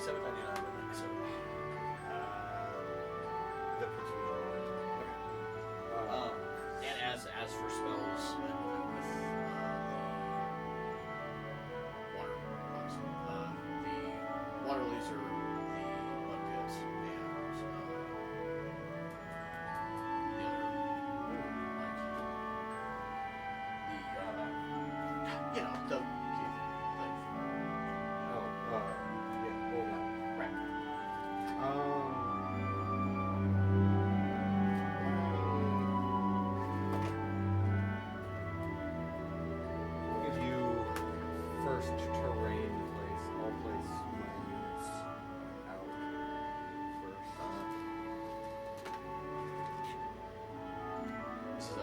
$27.99, but then so. The particular one. Okay. And as for spells, I went with water. The water laser, the blood pits, and the other, like the Yeah, hold on. right. I'll give you first terrain place. I'll place my units out first. This is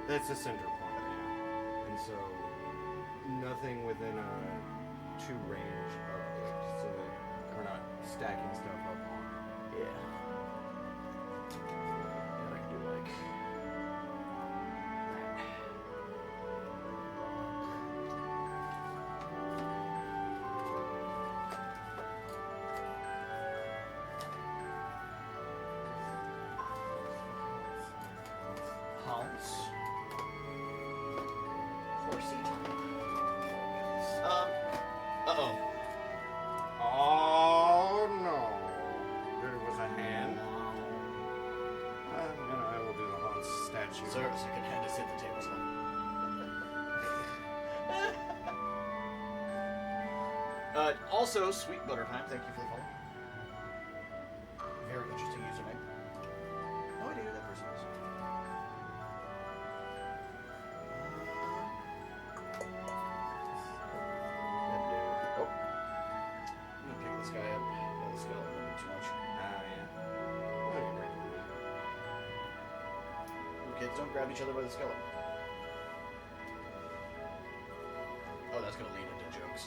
That's the center point, yeah. And so nothing within a 2 range of it, so that we're not stacking stuff up on it. yeah. And I can do like that. House. Horsey time. Uh-oh. Oh no! There was a hand. I will do the Hans statue. Sir, second hand has hit the table as well. Also, Sweet Butter Time, thank you for the follow. Very interesting username. No idea who that person is. Oh. I'm gonna pick this guy up. Oh, this guy will be too much. Kids, don't grab each other by the skeleton. Oh, that's gonna lead into jokes.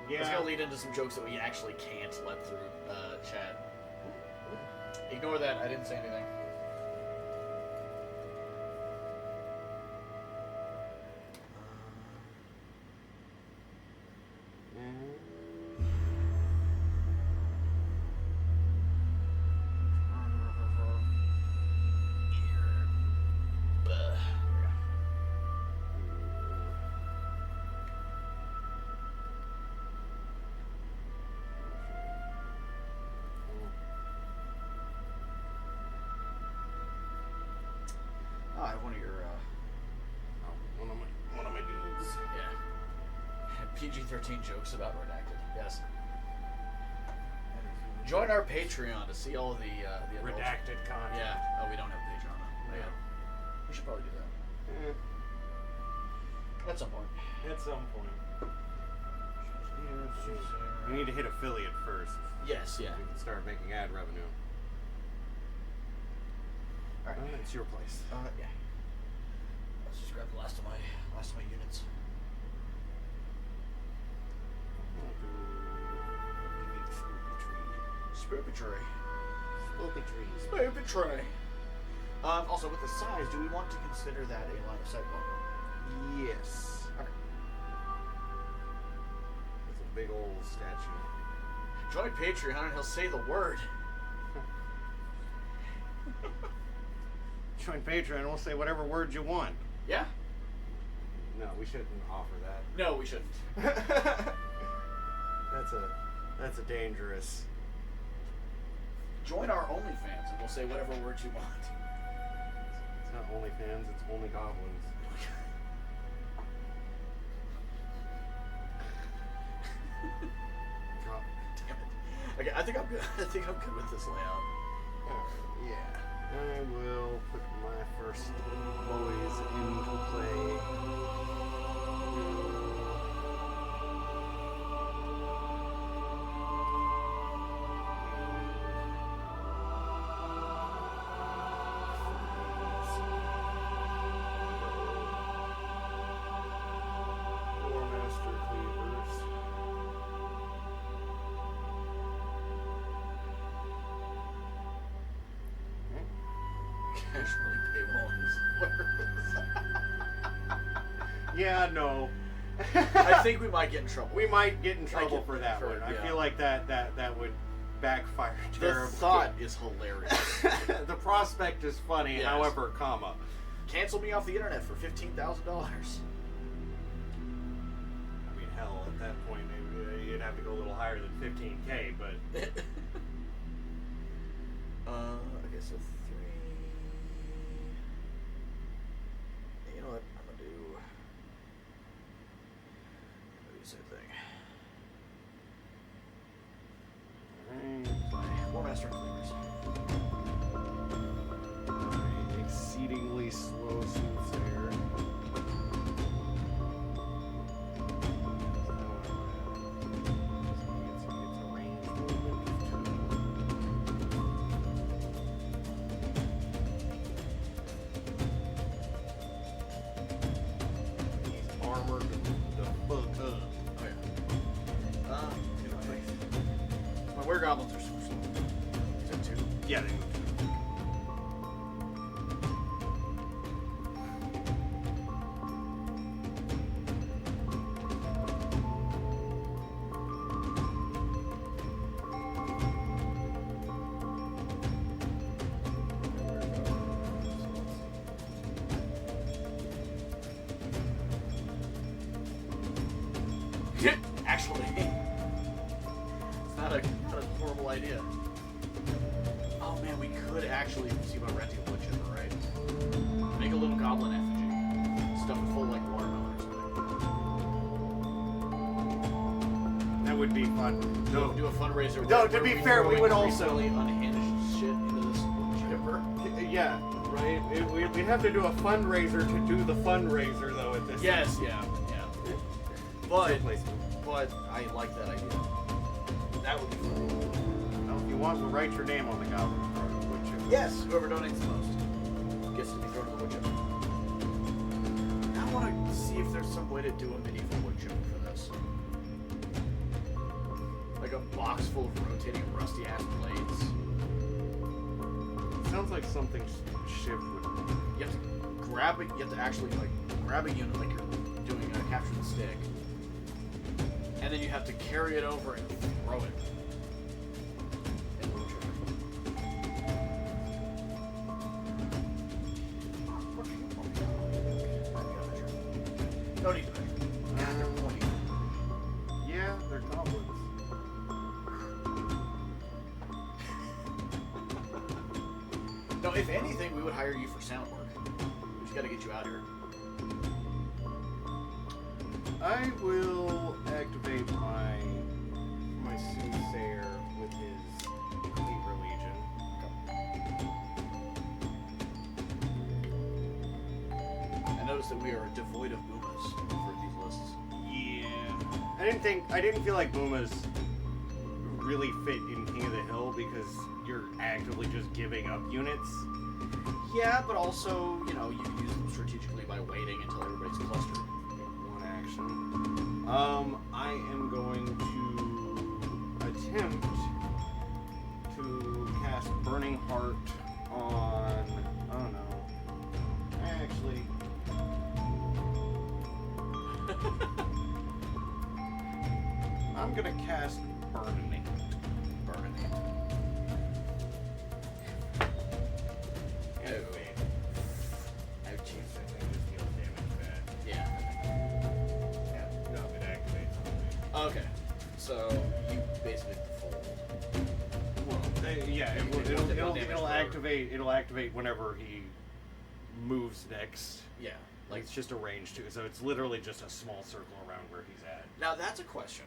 Yeah. That's gonna lead into some jokes that we actually can't let through chat. Ignore that. I didn't say anything. I have one of your, one of my dudes. yeah, PG-13 jokes about redacted. Yes. Join our Patreon to see all the adults. Redacted content. Yeah. Oh, we don't have Patreon though. Yeah. We should probably do that at some point. At some point. We need to hit affiliate first. Yes. Yeah. We can start making ad revenue. All right. It's your place. Yeah. Let's just grab the last of my units. Spoopy tree. Also, with the size, do we want to consider that a line of sight bundle? Yes. Okay. It's a big old statue. Join Patreon and he'll say the word. Join Patreon and we'll say whatever words you want. Yeah? No, we shouldn't offer that. No, we shouldn't. That's a dangerous. Join our OnlyFans and we'll say whatever words you want. It's not OnlyFans, it's only goblins. Damn it. Okay, I think I'm good. I think I'm good with this layout. Yeah. I will put my first boys into play. War Master Cleavers. Casually paywall in this. Yeah, no. I think we might get in trouble. We might get in trouble get for that for one. it, I yeah. feel like that would backfire The terribly. thought is hilarious. The prospect is funny, Yes. however, comma. Cancel me off the internet for $15,000. I mean, hell, at that point, you'd have to go a little higher than 15K, but... Okay, so 3. You know what? I'm gonna do the same thing. Play War Master and Cleavers. Exceedingly slow soothsayer. It's a range movement of 2. He's armored the fuck up. Oh yeah. My Weregoblins are super slow. Is that 2? Yeah, they move. Actually, it's not a horrible idea. Oh man, we could actually see about renting a wood chipper, right? Make a little goblin effigy, stuff it full of like watermelon or something. That would be fun. No, do a fundraiser. No, to be fair, we would also- really unhinged shit into this wood chipper. Yeah, right? We'd have to do a fundraiser to do the fundraiser, though, at this Yes, yeah. But placement. I like that idea. That would be fun. Well, if you want, we'll write your name on the goblin card, would you? Yes, whoever donates the most gets to be thrown in the wood chipper. I want to see if there's some way to do a medieval wood chipper for this. Like a box full of rotating rusty ass blades. Sounds like something Shiv would. You have to grab it. You have to actually like grab a unit like you're doing a capture the stick, and then you have to carry it over and throw it. In the wood chipper. No need to measure. God, they're pointy. Yeah, they're goblins. No, if anything, we would hire you for sound work. We just gotta get you out here. I will activate my soothsayer with his Cleaver Legion. I noticed that we are devoid of boomas for these lists. Yeah. I didn't feel like Boomas really fit in King of the Hill because you're actively just giving up units. Yeah, but also, you know, you can use them strategically by waiting until everybody's clustered. One action. I am going to attempt to cast Burning Heart on. Oh no. Actually. I'm gonna cast Burning. Anyway. I've changed that thing. Just deals damage back. Yeah. Yeah, no, it activates. Okay. So you basically fold. Well, yeah, it'll activate. It'll activate whenever he moves next. Yeah. Like it's just a range too, so it's literally just a small circle around where he's at. Now that's a question.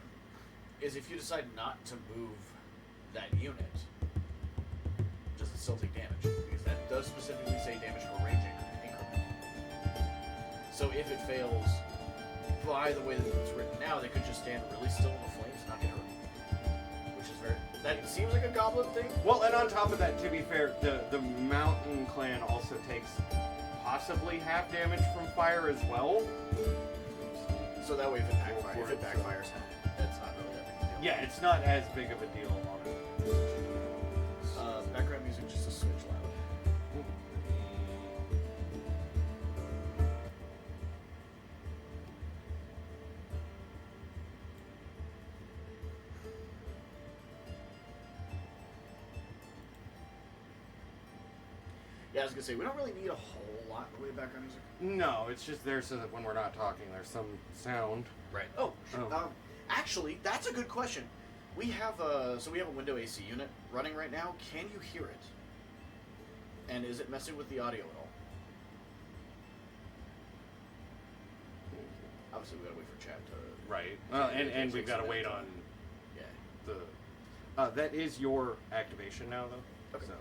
Is if you decide not to move that unit, does it still take damage? Because that does specifically say damage for range increment. So if it fails, by the way that it's written now, they could just stand really still in the flames and not get hurt. Which is very... That seems like a goblin thing. Well, and on top of that, to be fair, the Mountain Clan also takes possibly half damage from fire as well. So that way if it backfires, that's not really that big a deal. Yeah, it's not as big of a deal on it. Background music just a switch loud. Yeah, I was gonna say we don't really need a whole lot in the way of background music. No, it's just there so that when we're not talking, there's some sound. Right. Oh, Oh. actually, that's a good question. We have a window AC unit running right now. Can you hear it? And is it messing with the audio at all? Obviously, we gotta wait for chat to. Right. And we've got to wait on Yeah. the. That is your activation now, though. Okay. So.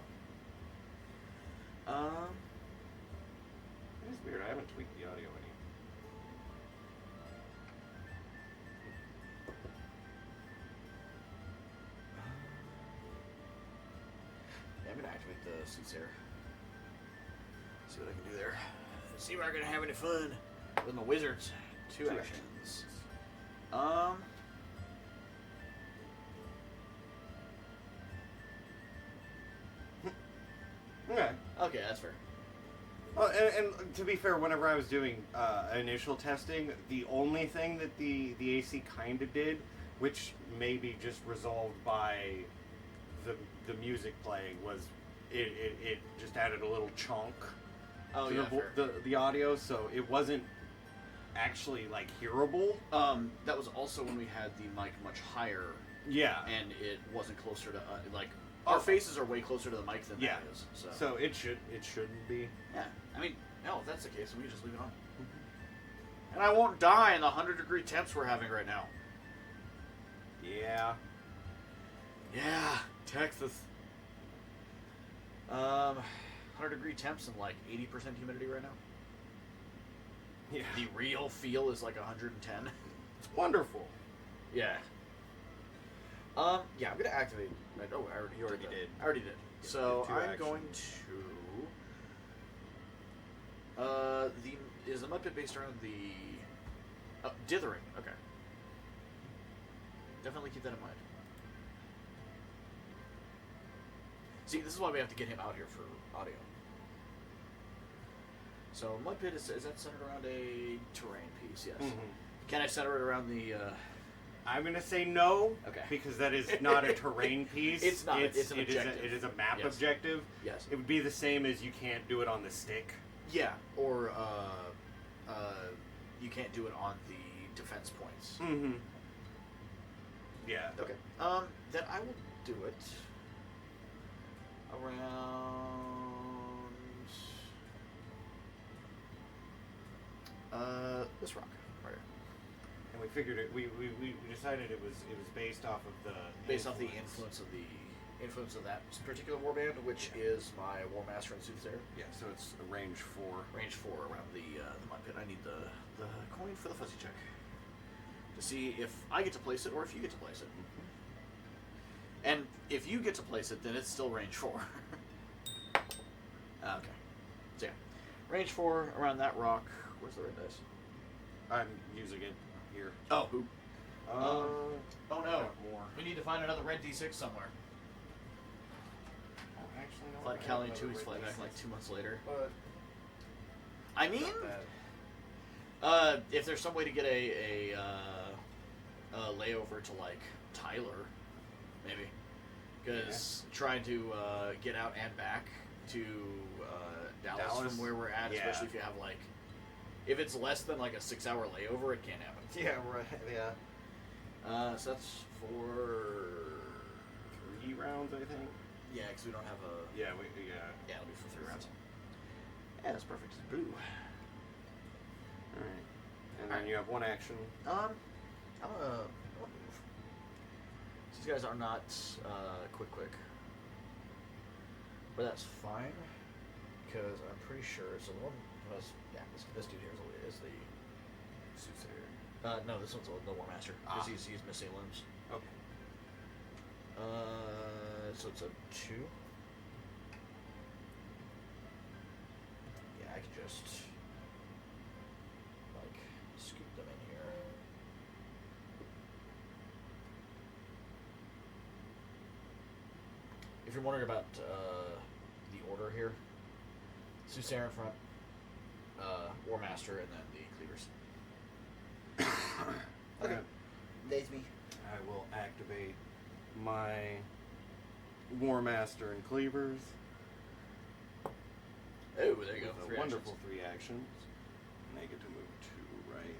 It's weird. I haven't tweaked the audio any. Yeah, I'm gonna activate the soothsayer. See what I can do there. See if I'm gonna have any fun with my wizards. Two actions. Okay. Okay, that's fair. Well, and to be fair, whenever I was doing initial testing, the only thing that the AC kind of did, which may be just resolved by the music playing, was it just added a little chunk Oh to yeah, the audio, so it wasn't actually like hearable. That was also when we had the mic much higher, Yeah. and it wasn't closer to like our faces are way closer to the mic than Yeah. that is. So. So it shouldn't be. Yeah, I mean, no, if that's the case, we can just leave it on. And I won't die in the 100-degree temps we're having right now. Yeah. Yeah, Texas. 100-degree temps and like 80% humidity right now. Yeah. The real feel is like 110. It's wonderful. Yeah. Yeah, I'm gonna activate. Oh, you already did. I already did. Yeah, So two I'm actions. going to. Is the Muppet based around the dithering? Okay. Definitely keep that in mind. See, this is why we have to get him out here for audio. So Mudpit is that centered around a terrain piece? Yes. Mhm. Can I center it around the? I'm gonna say no. Okay. Because that is not a terrain piece. It's not. It's an it is objective. it is a map Yes. objective. Yes. It would be the same as you can't do it on the stick. Yeah, or you can't do it on the defense points. Mm-hmm. Yeah. Okay. Then I will do it around this rock right here. And we figured it. We decided it was based off of the Influence of that particular warband, which is my War Master and Soothsayer. Yeah. So it's a range 4. Range 4 around the mud pit. I need the coin for the fuzzy check to see if I get to place it or if you get to place it. And if you get to place it, then it's still range 4. Okay. So yeah, range 4 around that rock. Where's the red dice? I'm using it here. Oh, who? Oh Oh no. got more. We need to find another red D6 somewhere. Oh, actually, no. Fly to I Cali have 2 weeks, another fly red back like D6. 2 months later. But I mean, not bad. if there's some way to get a layover to like Tyler, maybe, because trying to get out and back to Dallas from where we're at, Yeah. especially if you have like, if it's less than like a 6-hour layover, it can't happen. Yeah. Right. Yeah. So that's for 3 rounds, I think. yeah, because we don't have a Yeah. yeah, it'll be for 3 rounds. Yeah, that's perfect. It's blue. All right. And then Alright. you have 1 action. I'm gonna move. These guys are not quick, but that's fine because I'm pretty sure. So the one was this dude here is the Soothsayer. no, this one's the War Master because Ah. he's missing limbs. Okay. So it's a 2. Yeah, I can just like scoop them in here. If you're wondering about the order here, Soothsayer in front, War Master, and then the Cleavers. Okay. That's me. I will activate my War Master and Cleavers. Oh, there you go. With a 3 wonderful actions. 3 actions. And they get to move 2, right?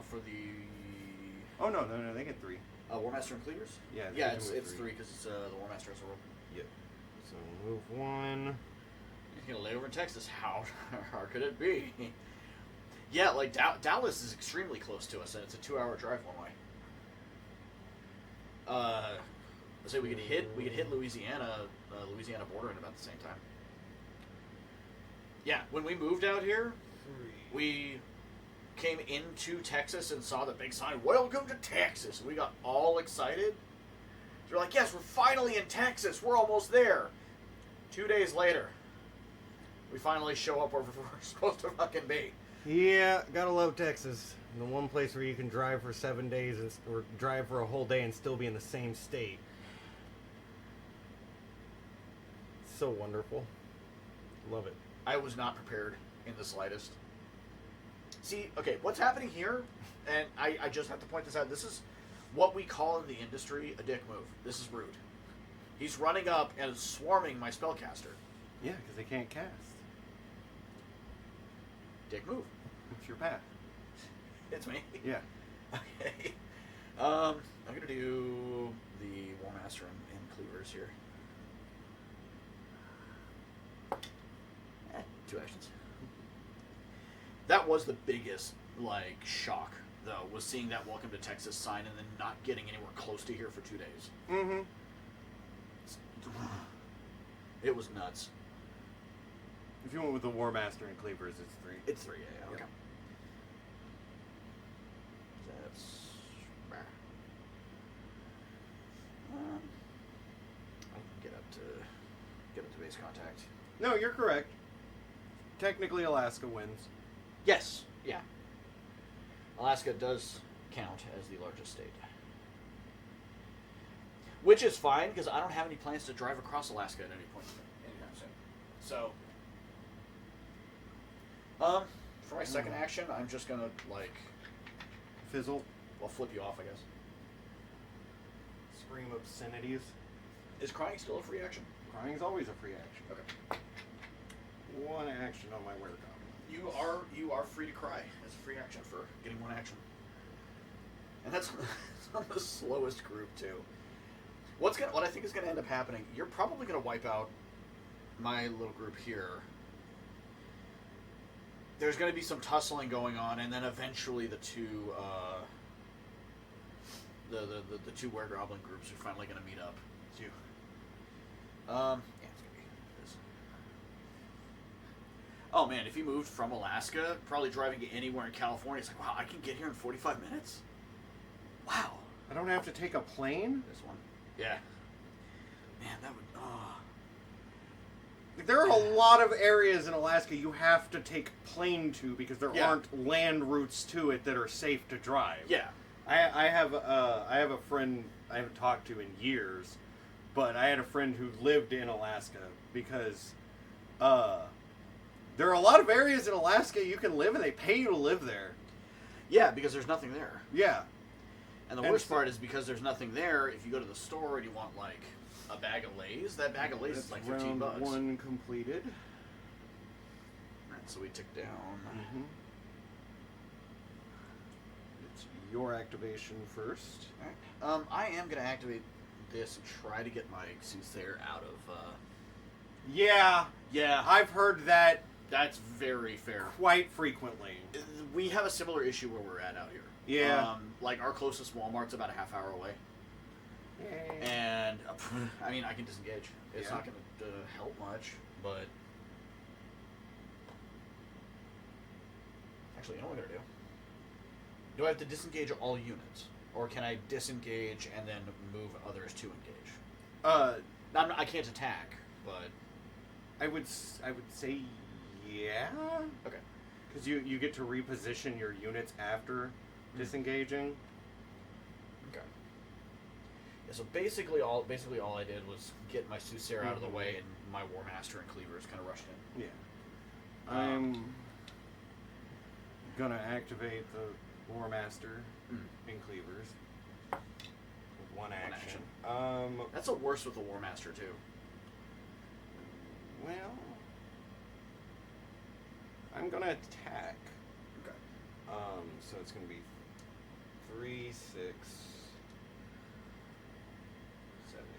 For the Oh, no, they get 3. War Master and Cleavers? Yeah, Yeah, they can move it's 3 3 because it's the War Master has a roll. Yep. So move 1. He's going to lay over in Texas. How hard could it be? Yeah, like Dallas is extremely close to us, and it's a 2-hour drive one way. Let's say we could hit Louisiana border in about the same time. Yeah, when we moved out here, we came into Texas and saw the big sign, "Welcome to Texas." We got all excited. So we're like, "Yes, we're finally in Texas. We're almost there." 2 days later, we finally show up where we're supposed to fucking be. Yeah, gotta love Texas. The one place where you can drive for 7 days or drive for a whole day and still be in the same state. So wonderful. Love it. I was not prepared in the slightest. See, okay, what's happening here, and I just have to point this out, this is what we call in the industry a dick move. This is rude. He's running up and swarming my spellcaster. Yeah, because they can't cast. Dick move. It's your path. It's me. Yeah. Okay. I'm going to do the War Master and Cleavers here. 2 actions. That was the biggest, shock, though, was seeing that Welcome to Texas sign and then not getting anywhere close to here for 2 days. Mm-hmm. It was nuts. If you went with the War Master and Cleavers, it's 3. It's 3, yeah, okay. Yep. That's... I can get up to base contact. No, you're correct. Technically, Alaska wins. Yes, yeah. Alaska does count as the largest state. Which is fine, because I don't have any plans to drive across Alaska at any point anytime soon. So, for my second action, I'm just gonna, Fizzle. well, flip you off, I guess. Scream obscenities. Is crying still a free action? Crying's always a free action. Okay. 1 action on my Weregoblin. You are free to cry as a free action for getting 1 action. And that's on the slowest group too. What I think is gonna end up happening, you're probably gonna wipe out my little group here. There's gonna be some tussling going on, and then eventually the two the 2 Weregoblin groups are finally gonna meet up too. Yeah, it's gonna be this. Oh man, if you moved from Alaska, probably driving anywhere in California, it's like, wow, I can get here in 45 minutes? Wow. I don't have to take a plane? This one. Yeah. Man, that would... There are a lot of areas in Alaska you have to take plane to because there Yeah. aren't land routes to it that are safe to drive. Yeah. I have a friend I haven't talked to in years, but I had a friend who lived in Alaska because there are a lot of areas in Alaska you can live and they pay you to live there. Yeah, because there's nothing there. Yeah. And the worst part is because there's nothing there, if you go to the store and you want, a bag of Lay's, that bag of Lay's is like $15. Round 1 completed. Alright, so we tick down. Mm-hmm. It's your activation first. Alright. I am going to activate this and try to get my Soothsayer out of... Yeah. Yeah. I've heard that That's very fair. quite frequently. We have a similar issue where we're at out here. Yeah. Our closest Walmart's about a half hour away. Yay. And, I mean, I can disengage. It's Yeah. not going to help much, but... Actually, you know what I'm going to do? Do I have to disengage all units? Or can I disengage and then move others to engage? I can't attack, but... I would say yeah. Okay. Because you get to reposition your units after disengaging. Okay. Yeah, so basically all I did was get my Soothsayer out of the way, and my War Master and Cleavers kind of rushed in. Yeah. I'm gonna activate the War Master and Cleavers with one action. That's the worst with the War Master too. Well, I'm gonna attack. Okay. So it's gonna be 3, 6, 7,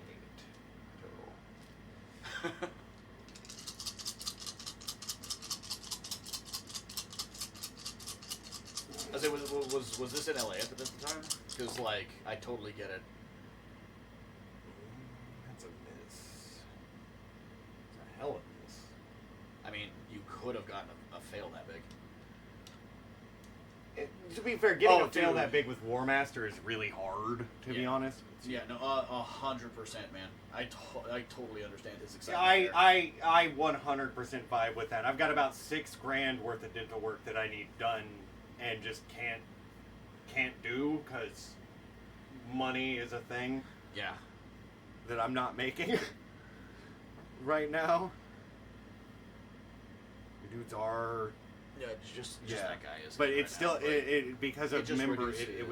8 total. I say, was this in LA at the time? Because like I totally get it. That's a miss. It's a hell of a miss. I mean, you could have gotten a fail that big. To be fair, getting Oh, a fail dude. that big with War Master is really hard, to be Yeah. honest. Yeah, no, 100%, man. I totally understand his excitement. I 100% vibe with that. I've got about $6,000 worth of dental work that I need done and just can't do because money is a thing Yeah. that I'm not making right now. The dudes are, Yeah, just yeah, that guy is. but right it's still now, but it because of just member reduces- it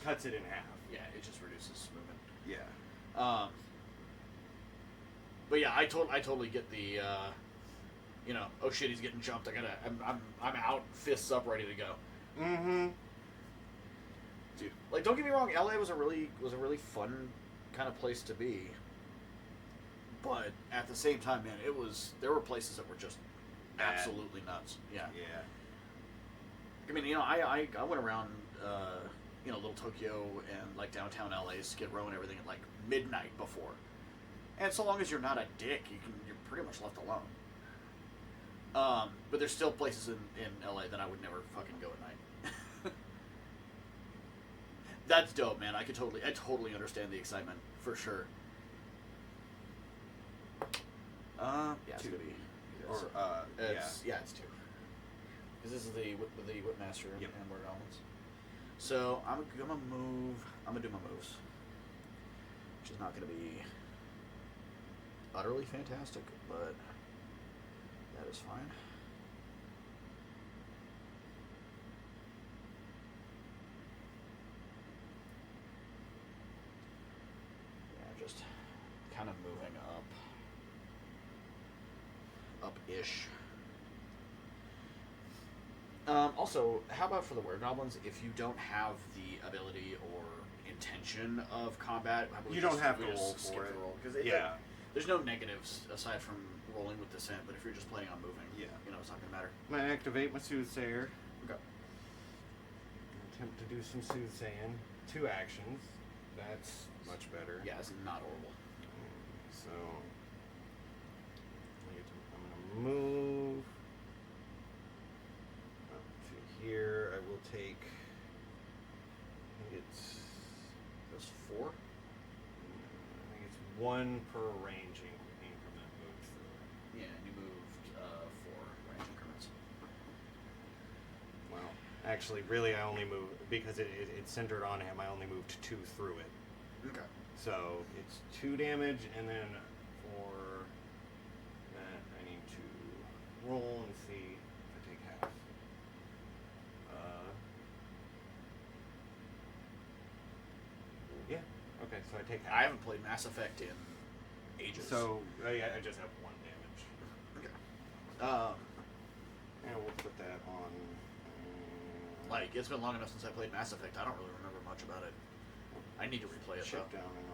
cuts it in half. Yeah, it just reduces movement. Yeah. But yeah, I totally get the, oh shit, he's getting jumped. I'm out, fists up, ready to go. Mm-hmm. Dude, like, don't get me wrong, LA was a really fun kind of place to be. But at the same time, man, there were places that were just Bad. absolutely nuts. Yeah. Yeah. I mean, I went around, Little Tokyo and like downtown LA, Skid Row and everything at like midnight before. And so long as you're not a dick, you're pretty much left alone. But there's still places in LA that I would never fucking go at night. That's dope, man. I totally understand the excitement for sure. Yeah, it's 2. gonna be. Or, It's 2. Because this is the Whipmaster Yep. and War Goblins. So I'm gonna move. I'm gonna do my moves, which is not gonna be utterly fantastic, but that is fine. Yeah, just kind of moving up-ish. Also, how about for the Wergoblins, if you don't have the ability or intention of combat, You don't have to we just roll skip for the it. roll, because there's no negatives aside from rolling with descent, but if you're just planning on moving, Yeah. it's not going to matter. I'm gonna activate my Soothsayer. Okay. Attempt to do some soothsaying. 2 actions. That's much better. Yeah, it's not horrible. So I'm gonna move up to here. I will take. I think it's. There's 4? I think it's 1 per range increment moved through. Yeah, and you moved 4 range increments. Well, actually, really, I only moved because it's centered on him. I only moved 2 through it. Okay. So it's 2 damage, and then for that, I need to roll and see if I take half. Yeah. Okay, so I take half. I haven't played Mass Effect in ages. So yeah, I just have 1 damage. Okay. And we'll put that on. Like, it's been long enough since I played Mass Effect, I don't really remember much about it. I need to replay it, Chip though. down in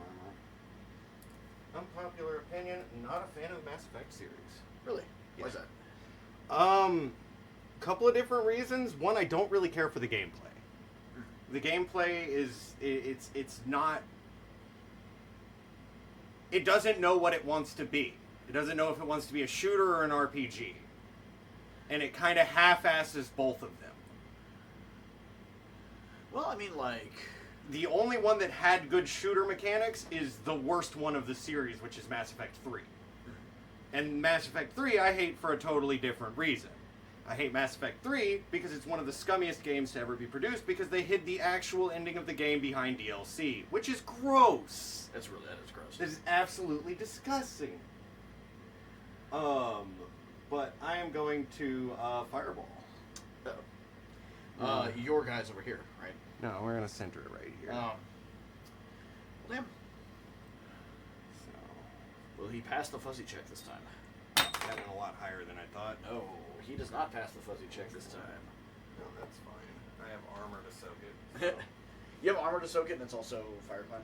armor. Unpopular opinion: not a fan of Mass Effect series. Really? Why is Yeah. that? Couple of different reasons. One, I don't really care for the gameplay. The gameplay is it's not. It doesn't know what it wants to be. It doesn't know if it wants to be a shooter or an RPG, and it kind of half-asses both of them. Well, I mean, like... The only one that had good shooter mechanics is the worst one of the series, which is Mass Effect 3. And Mass Effect 3 I hate for a totally different reason. I hate Mass Effect 3 because it's one of the scummiest games to ever be produced because they hid the actual ending of the game behind DLC, which is gross. That is gross. That is absolutely disgusting. But I am going to Fireball. Your guy's over here, right? No, we're going to center it right here. Well, damn. So... Will he pass the fuzzy check this time? gotten a lot higher than I thought. No, he does not pass the fuzzy check this time. No, that's fine. I have armor to soak it. So. You have armor to soak it, and it's also fire climb.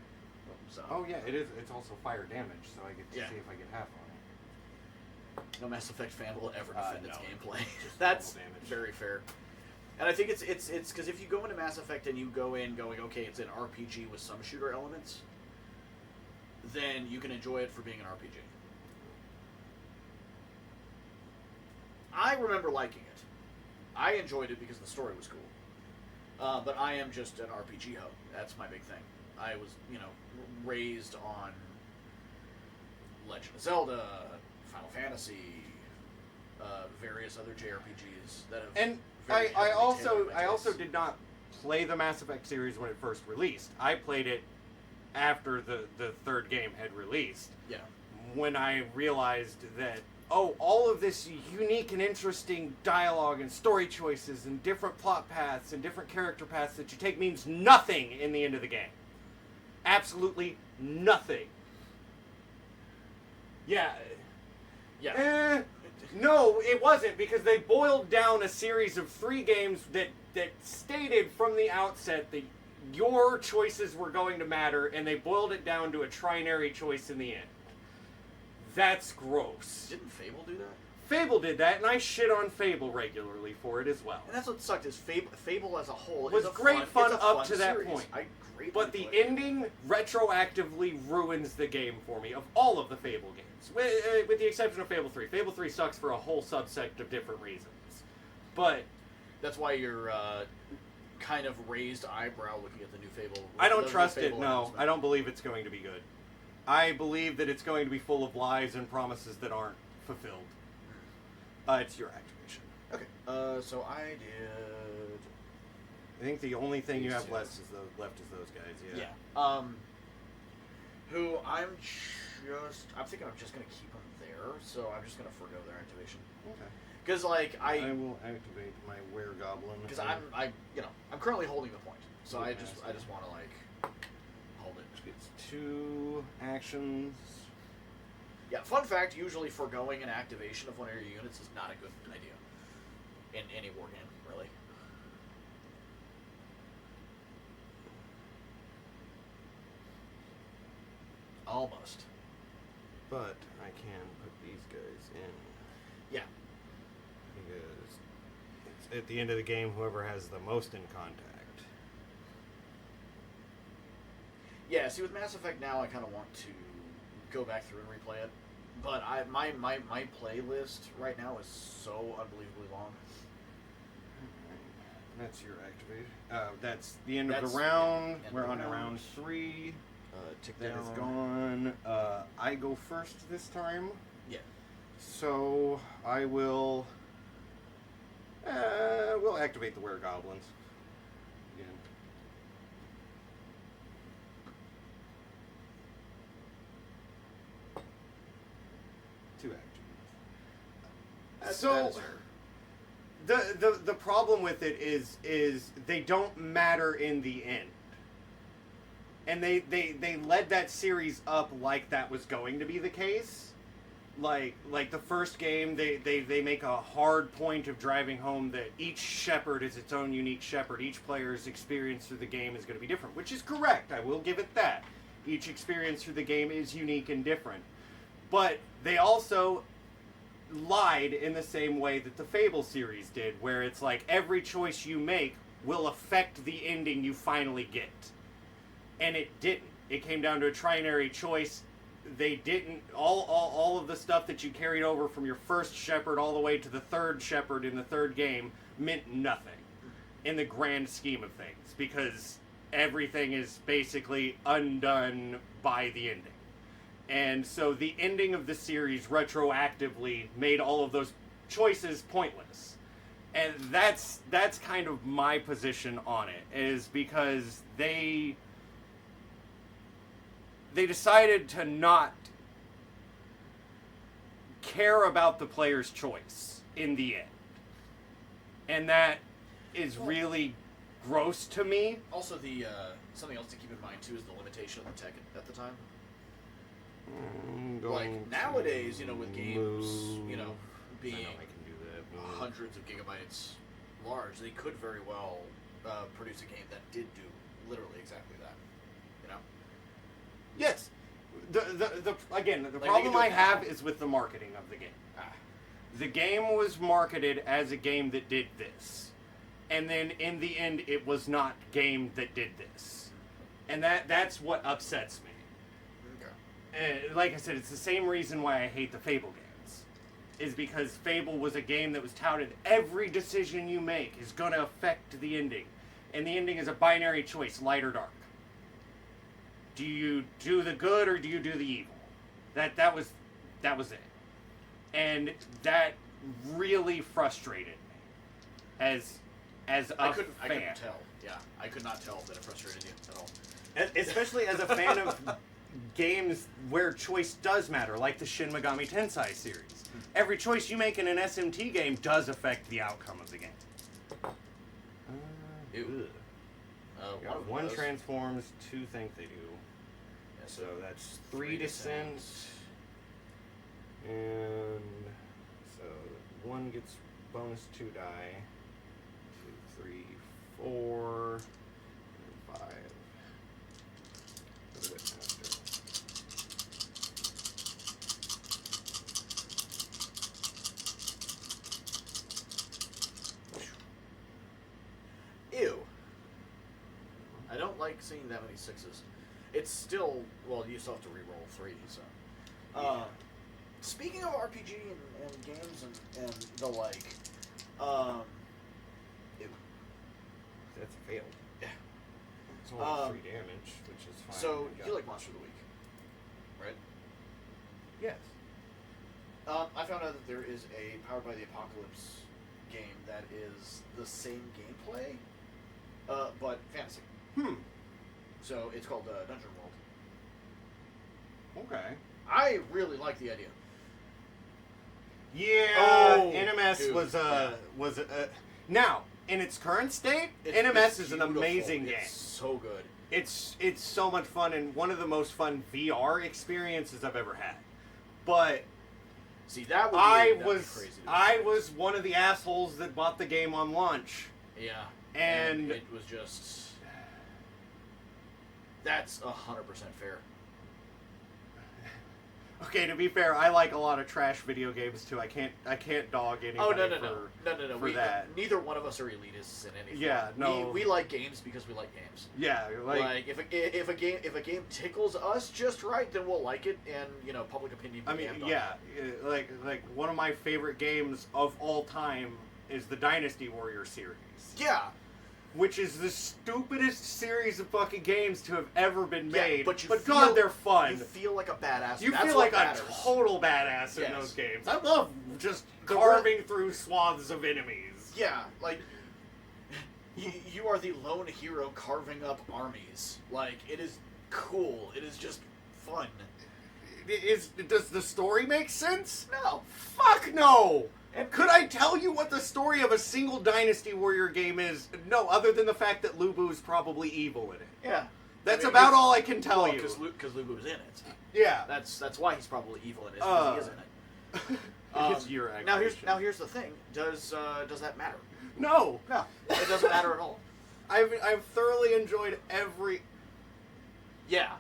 So. Oh yeah, it is. It's also fire damage, so I get to see if I get half on it. No Mass Effect fan will ever defend its gameplay. That's very fair. And I think it's because if you go into Mass Effect and you go in going, okay, it's an RPG with some shooter elements, then you can enjoy it for being an RPG. I remember liking it. I enjoyed it because the story was cool. But I am just an RPG hoe. That's my big thing. I was, raised on Legend of Zelda, Final Fantasy, various other JRPGs that have. And I also did not play the Mass Effect series when it first released. I played it after the third game had released. Yeah. When I realized that, all of this unique and interesting dialogue and story choices and different plot paths and different character paths that you take means nothing in the end of the game. Absolutely nothing. Yeah. Yeah. No, it wasn't, because they boiled down a series of 3 games that stated from the outset that your choices were going to matter, and they boiled it down to a trinary choice in the end. That's gross. Didn't Fable do that? Fable did that, and I shit on Fable regularly for it as well. And that's what sucked, is Fable as a whole was great fun up to that series. point. But the ending retroactively ruins the game for me, of all of the Fable games. With the exception of Fable 3. Fable 3 sucks for a whole subsect of different reasons. But that's why you're kind of raised eyebrow looking at the new Fable. I don't trust it, no. I don't believe it's going to be good. I believe that it's going to be full of lies and promises that aren't fulfilled. It's your activation. Okay. So I did. I think the only thing you have left is those guys. Yeah. Yeah. Who I'm thinking I'm just gonna keep them there. So I'm just gonna forgo their activation. Okay. Because I will activate my Were-Goblin. Because I'm currently holding the point. So I just want to hold it. It's 2 actions. Yeah, fun fact, usually foregoing an activation of one of your units is not a good idea. In any war game, really. Almost. But I can put these guys in. Yeah. Because it's at the end of the game, whoever has the most in contact. Yeah, see, with Mass Effect now, I kind of want to go back through and replay it. But my playlist right now is so unbelievably long. That's your activation. That's the end of the round. We're on to round 3. That is gone. I go first this time. Yeah. So I will. We'll activate the Were-Goblins. Again. Two actions. So the problem with it is they don't matter in the end. And they led that series up like that was going to be the case. Like the first game, they make a hard point of driving home that each shepherd is its own unique shepherd. Each player's experience through the game is going to be different, which is correct. I will give it that. Each experience through the game is unique and different. But they also lied in the same way that the Fable series did, where it's like every choice you make will affect the ending you finally get. And it didn't. It came down to a trinary choice. They didn't. All of the stuff that you carried over from your first shepherd all the way to the third shepherd in the third game meant nothing in the grand scheme of things, because everything is basically undone by the ending. And so the ending of the series retroactively made all of those choices pointless. And that's kind of my position on it, is because they decided to not care about the player's choice in the end. And that is really gross to me. Also, the something else to keep in mind, too, is the limitation of the tech at the time. Like nowadays, with games, being I know I can do that. hundreds of gigabytes large, they could very well produce a game that did do literally exactly that. Yes. The Like, problem do it I now. have is with the marketing of the game. Ah. The game was marketed as a game that did this. And then in the end it was not game that did this. And that's what upsets me. Okay. Like I said, it's the same reason why I hate the Fable games. Is because Fable was a game that was touted every decision you make is going to affect the ending. And the ending is a binary choice, light or dark. Do you do the good or do you do the evil? That was it. And that really frustrated me as a fan. I couldn't tell. Yeah, I could not tell that it frustrated you at all. Especially as a fan of games where choice does matter, like the Shin Megami Tensei series. Every choice you make in an SMT game does affect the outcome of the game. Ew. One transforms, two think they do. Yeah, So that's 3 descent. And so 1 gets bonus 2 die. 2, 3, 4, and 5. A little bit faster. Ew. I don't like seeing that many 6s. It's still, you still have to re-roll 3, so. Yeah. Speaking of RPG and games and the like, ew. That's a fail. Yeah. It's only 3 damage, which is fine. So, Yeah. you like Monster of the Week, right? Yes. I found out that there is a Powered by the Apocalypse game that is the same gameplay, but fantasy. So it's called Dungeon World. Okay. I really like the idea. Yeah. Oh, NMS dude, was now in its current state. It's NMS is an beautiful. amazing game. It's so good. It's so much fun and one of the most fun VR experiences I've ever had. But See, that would be, I that'd be was crazy. I was one of the assholes that bought the game on launch. Yeah. And it was just. That's 100% fair. Okay, to be fair, I like a lot of trash video games too. I can't dog anybody Oh no! for that. Neither one of us are elitists in anything. Yeah, no. We like games because we like games. Yeah, Like if a game tickles us just right, then we'll like it, and public opinion. I mean, can be yeah, like one of my favorite games of all time is the Dynasty Warrior series. Yeah. Which is the stupidest series of fucking games to have ever been made. But God, they're fun. You feel like a badass. You That's feel what like matters. a total badass in Yes. those games. I love just The carving through swaths of enemies. Yeah, like you are the lone hero carving up armies. Like it is cool. It is just fun. Does the story make sense? No. Fuck no! And could I tell you what the story of a single Dynasty Warrior game is? No, other than the fact that Lubu is probably evil in it. Yeah. That's about all I can tell you. Because Lubu's in it. Yeah. That's why he's probably evil in it. Because he is in it. It's your now aggravation. here's the thing. Does that matter? No. No. It doesn't matter at all. I've thoroughly enjoyed every. Yeah.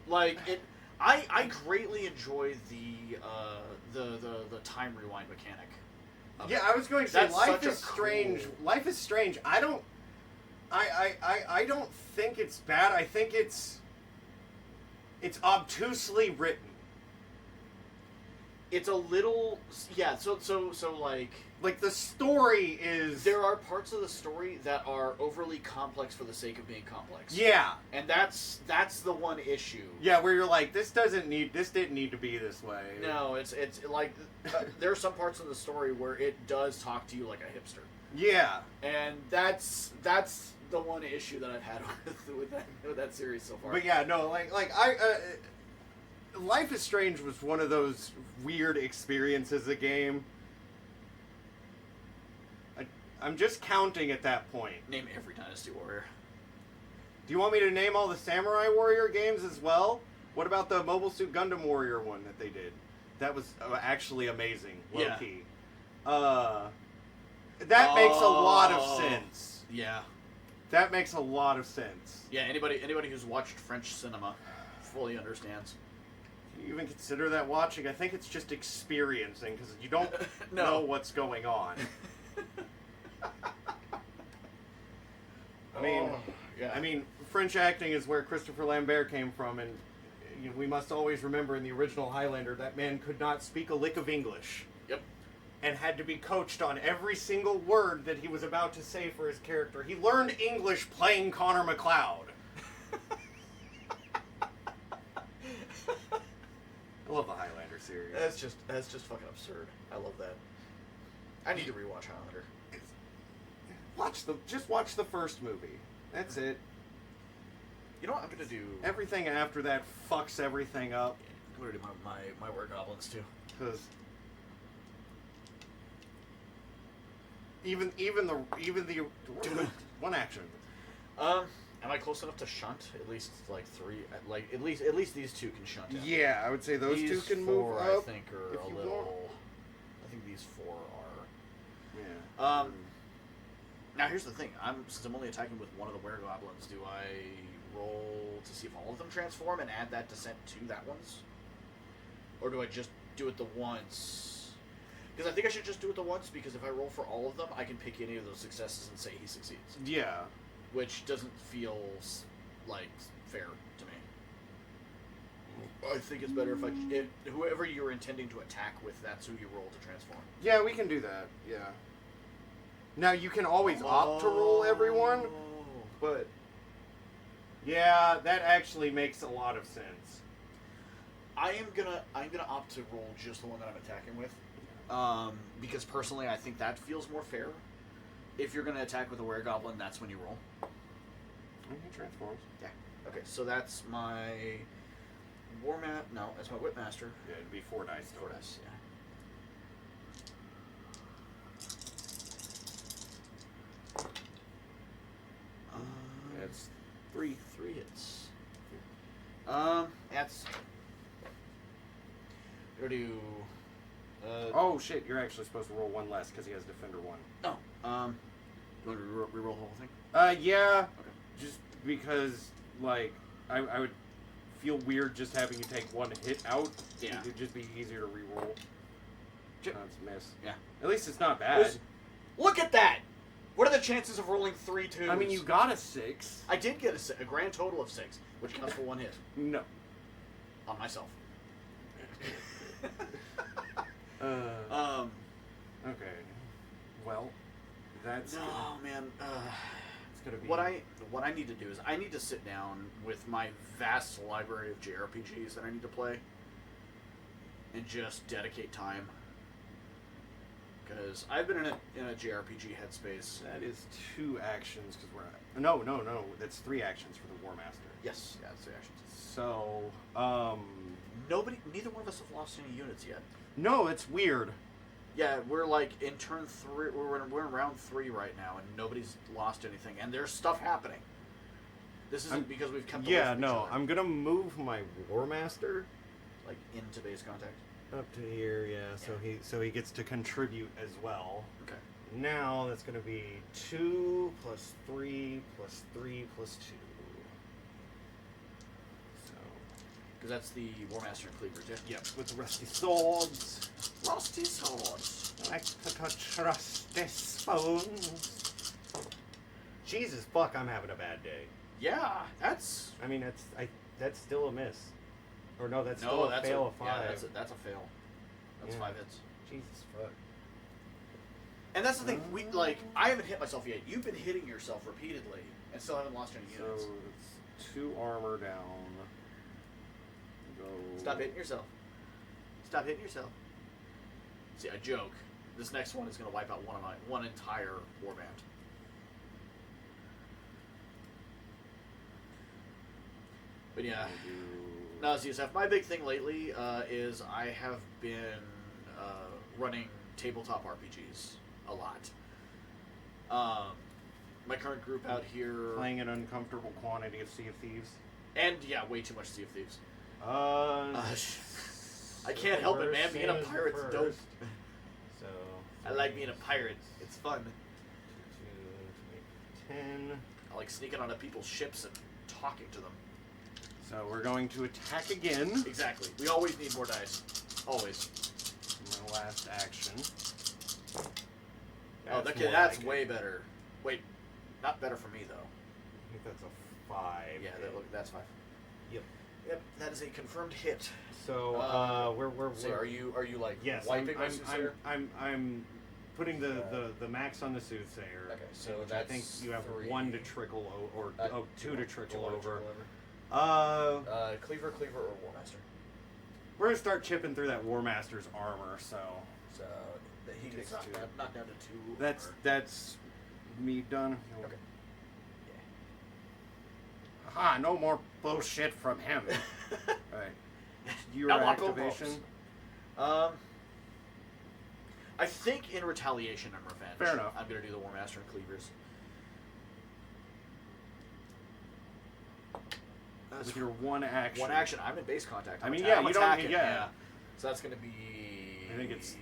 Like it. I greatly enjoy the time rewind mechanic. Yeah, I was going to say That's life such a is strange. cool- Life is strange. I don't think it's bad. I think it's obtusely written. It's a little so like the story is there are parts of the story that are overly complex for the sake of being complex. Yeah. And that's the one issue. Yeah, where you're like, this didn't need to be this way. No, it's like there are some parts of the story where it does talk to you like a hipster. Yeah. And that's the one issue that I've had with that series so far. But yeah, no, Life is Strange was one of those weird experiences a game. I'm just counting at that point. Name every Dynasty Warrior. Do you want me to name all the Samurai Warrior games as well? What about the Mobile Suit Gundam Warrior one that they did? That was actually amazing, low key. That makes a lot of sense. Yeah. That makes a lot of sense. Yeah, anybody who's watched French cinema fully understands. You even consider that watching? I think it's just experiencing, because you don't No. know what's going on. I mean, French acting is where Christopher Lambert came from, and we must always remember in the original Highlander, that man could not speak a lick of English. Yep. And had to be coached on every single word that he was about to say for his character. He learned English playing Connor McLeod. I love the Highlander series. That's just fucking absurd. I love that. I need to rewatch Highlander. Just watch the first movie. That's it. You know what I'm gonna do? Everything after that fucks everything up. I'm gonna do my Wergoblins too. Because even the one action. Am I close enough to shunt? At least like three. At least these two can shunt. Yeah, I would say those these two can four, move up. I think are a little. Want. I think these four are. Yeah. Now here's the thing. Since I'm only attacking with one of the Wergoblins, do I roll to see if all of them transform and add that descent to that one's? Or do I just do it the once? Because I think I should just do it the once, because if I roll for all of them, I can pick any of those successes and say he succeeds. Yeah. Which doesn't feel like fair to me. I think it's better if whoever you're intending to attack with, that's who you roll to transform. Yeah, we can do that. Yeah. Now you can always opt to roll everyone, but yeah, that actually makes a lot of sense. I'm gonna opt to roll just the one that I'm attacking with, because personally I think that feels more fair. If you're gonna attack with a Weregoblin, that's when you roll. He transforms. Yeah. Okay, so that's my No, that's my Whipmaster. Yeah, it'd be 4 dice. 4 dice. Yeah. That's 3 hits. That's. Go to. Oh shit! You're actually supposed to roll 1 less because he has Defender 1. Oh. You want to reroll the whole thing? Yeah. Okay. Just because, like, I would feel weird just having you take 1 hit out. Yeah. It'd just be easier to reroll. That's a miss. Yeah. At least it's not bad. Look at that! What are the chances of rolling 3 2s? I mean, you got a 6. I did get a grand total of 6, which counts for 1 hit. No. On myself. Okay. Well, that's... No, man. It's gonna be... What I need to do is I need to sit down with my vast library of JRPGs that I need to play and just dedicate time. Because I've been in a JRPG headspace. That is 2 actions, because we're... No. That's 3 actions for the War Master. Yes, yeah, it's 3 actions. So, Neither one of us have lost any units yet. No, it's weird. Yeah, we're like in turn 3. We're in round 3 right now, and nobody's lost anything, and there's stuff happening. This isn't because we've kept away from each other. I'm gonna move my War Master like into base contact up to here. Yeah, so he gets to contribute as well. Okay. Now that's gonna be 2 plus 3 plus 3 plus 2. Because that's the War Master and Cleaver, yeah? Yep, with the rusty swords. Rusty swords. I like to touch rusty spoons. Jesus fuck, I'm having a bad day. Yeah, that's... I mean, that's still a miss. Or no, that's still a fail of 5. Yeah, that's a fail. That's 5 hits. Jesus fuck. And that's the thing, I haven't hit myself yet. You've been hitting yourself repeatedly and still haven't lost any units. So it's 2 armor down. Go. Stop hitting yourself. Stop hitting yourself. See, I joke. This next one is going to wipe out one entire warband. But yeah. No, ZSF, my big thing lately is I have been running tabletop RPGs a lot. My current group out here... Playing an uncomfortable quantity of Sea of Thieves. And, yeah, way too much Sea of Thieves. I can't help it, man. Being a Save pirate's first. dope. So I like being a pirate. It's fun. 10. I like sneaking onto people's ships and talking to them. So we're going to attack again. Exactly. We always need more dice. Always. My last action. Okay, that's way better. Wait, not better for me though. I think that's a 5. Yeah, that's 5. Yep. Yep, that is a confirmed hit. So we're So are you like yes, wiping my soothsayer? I'm putting the max on the soothsayer. Okay, so which that's I think you have 3. 1 to trickle or 2 to trickle over. Cleaver or War Master. We're gonna start chipping through that War Master's armor. So He gets Takes 2. knocked down to 2. that's me done. Okay. Aha! No more bullshit from him. All right. Your No more activation. I think in retaliation and revenge, Fair enough. I'm gonna do the War Master and Cleavers. With your one action. One action. I'm in base contact. I mean, I'm yeah, you don't attacking, need, yeah. So that's gonna be. I think it's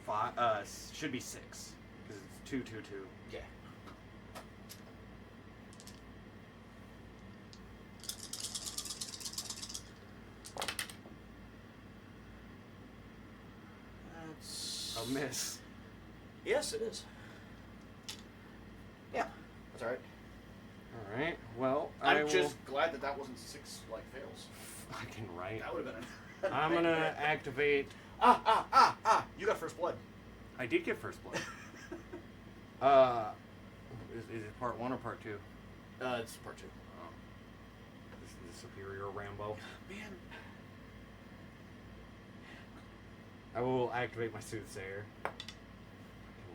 5. Should be 6 because it's 2, 2, 2. Yeah. That's A miss. Yes, it is. Yeah, that's all right. All right. Well, I'm just glad that wasn't 6 fails. fucking right. That would have been. I'm gonna activate. You got first blood. I did get first blood. Is it part 1 or part 2? It's part 2. Oh. This is the superior Rambo. Man. I will activate my soothsayer.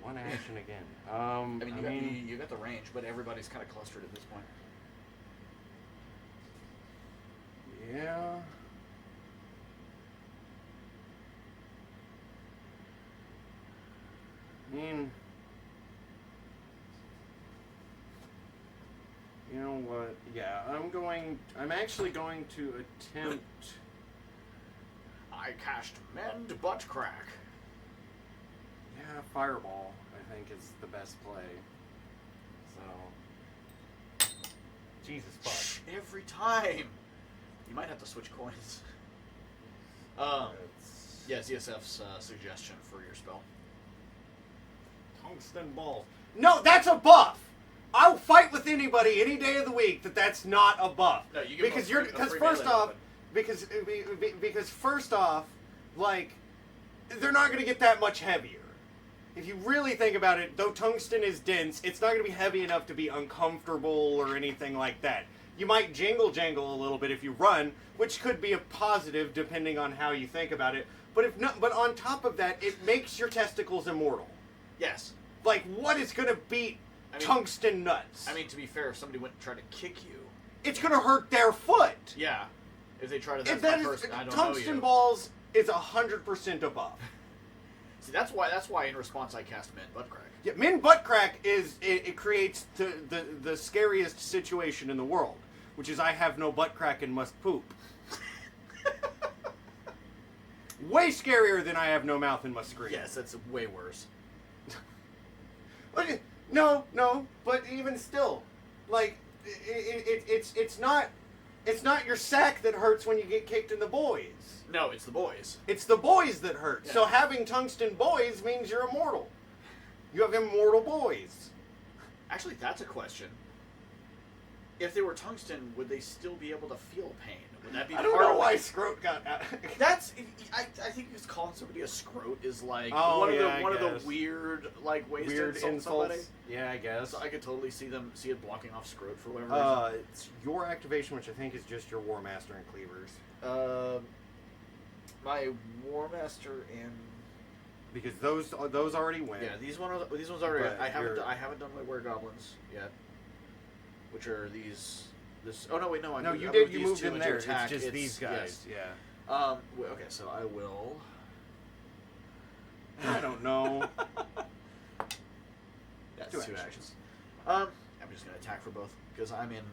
One action again. I mean, you got the range, but everybody's kind of clustered at this point. Yeah. I mean, you know what? Yeah, I'm actually going to attempt. I cast Mend Butt Crack. Yeah, Fireball, I think, is the best play. So. Jesus fuck. Every time. You might have to switch coins. Yeah, ZSF's suggestion for your spell. Tungsten balls. No, that's a buff! I'll fight with anybody any day of the week that's not a buff. No, you get because first off, because first off, they're not going to get that much heavier. If you really think about it, though tungsten is dense, it's not going to be heavy enough to be uncomfortable or anything like that. You might jangle a little bit if you run, which could be a positive depending on how you think about it. But on top of that, it makes your testicles immortal. Yes. What is going to beat tungsten nuts? I mean, to be fair, if somebody went and tried to kick you, it's going to hurt their foot. Yeah. If they try to, If that's my person. I don't know you. Tungsten balls is 100% a buff. See, that's why in response I cast Mend Butt Crack. Yeah, Min Butt Crack it creates the scariest situation in the world, which is I have no butt crack and must poop. Way scarier than I have no mouth and must scream. Yes, that's way worse. No, but even still, it's not your sack that hurts when you get kicked in the boys. No, it's the boys. It's the boys that hurt. Yeah. So having tungsten boys means you're immortal. You have immortal boys. Actually, that's a question. If they were tungsten, would they still be able to feel pain? Would that be? I don't know why Scroat got out. That's. I think just calling somebody a scroat is one of the weird ways Weird to insult somebody. Yeah, I guess. So I could totally see it blocking off scroat for whatever reason. It's your activation, which I think is just your War Master and Cleavers. My War Master and because those already went. yeah, these ones already. But I haven't done my Were-Goblins yet, which are these. This. Oh no, wait, no. No, you I did. moved You these moved two in into there. attack. It's just these guys. Yes. Yeah. Okay, so I will. I don't know. That's Two two actions. actions. I'm just gonna attack for both because I'm in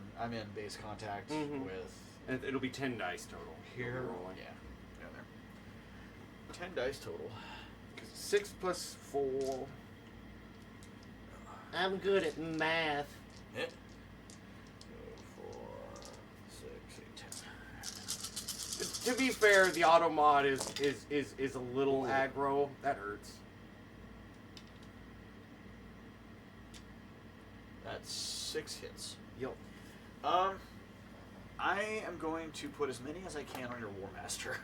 base contact Mhm. with. It'll be 10 dice total. Here. Rolling. Yeah. Down there. 10 dice total. 6 plus 4. I'm good at math. Hit. 4, 6, 8, 10. To be fair, the auto mod is a little aggro. That hurts. That's 6 hits. Yo. I am going to put as many as I can on your War Master.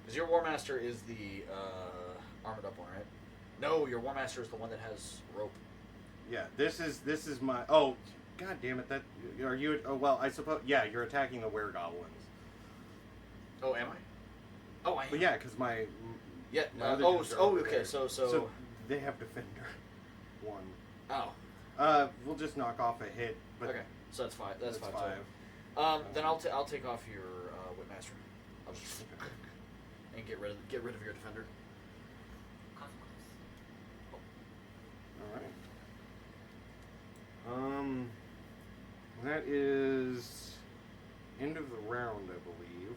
Because your War Master is the armored up one, right? No, your War Master is the one that has rope. Yeah, this is my. Oh, god damn it! That are you? Oh well, I suppose. Yeah, you're attacking the weregoblins. Oh, am I? Oh, I am. But yeah, because my. Yeah. My other dudes are over okay. there. So they have defender. 1. Oh. We'll just knock off a hit. But Okay. So that's 5. That's 5. 5. Then I'll take off your Whipmaster. I'll just and get rid of your defender. Alright. That is end of the round, I believe.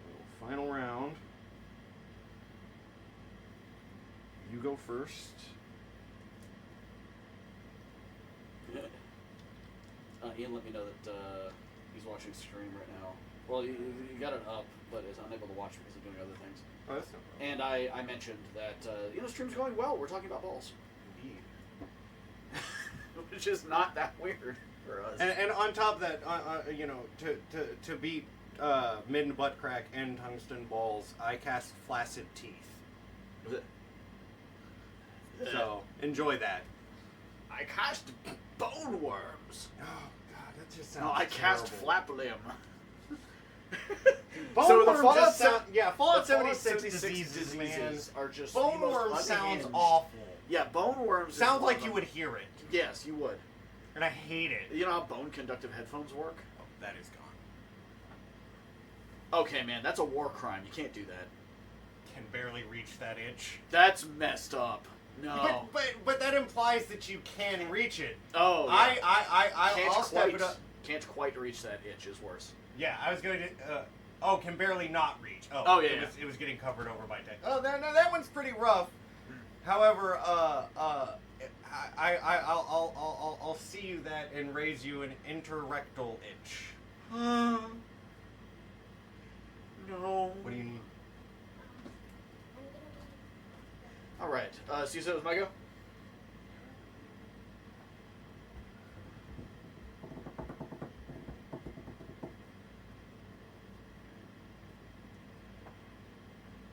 So, final round. You go first. Ian let me know that he's watching stream right now. Well, he got it up, but is unable to watch because he's doing other things. Oh, that's no problem. And I mentioned that stream's going well. We're talking about balls. Indeed. Which is not that weird for us. And on top of that, to beat mid and butt crack and tungsten balls, I cast flaccid teeth. So enjoy that. I cast bone worms. Oh god, that just sounds. No, I cast flap limb. Bone So the worms Fallout just se- sound, Fallout the Fallout 76 76 diseases, man. are just Bone the most worm sounds unhinged. awful. Yeah, bone worms. Sounds is one like of you them. would hear it, Yes, you would. and I hate it. You know how bone conductive headphones work? Oh, that is gone. Okay, man, that's a war crime. You can't do that. Can barely reach that itch. That's messed up. No. But that implies that you can reach it. Oh, yeah. I'll step it up. Can't quite reach that itch is worse. Yeah, I was going to. Can barely not reach. Oh, yeah, It was getting covered over by deck. Oh, that one's pretty rough. However, I'll see you that and raise you an interrectal itch. No. What do you need? All right. So you said it was my go?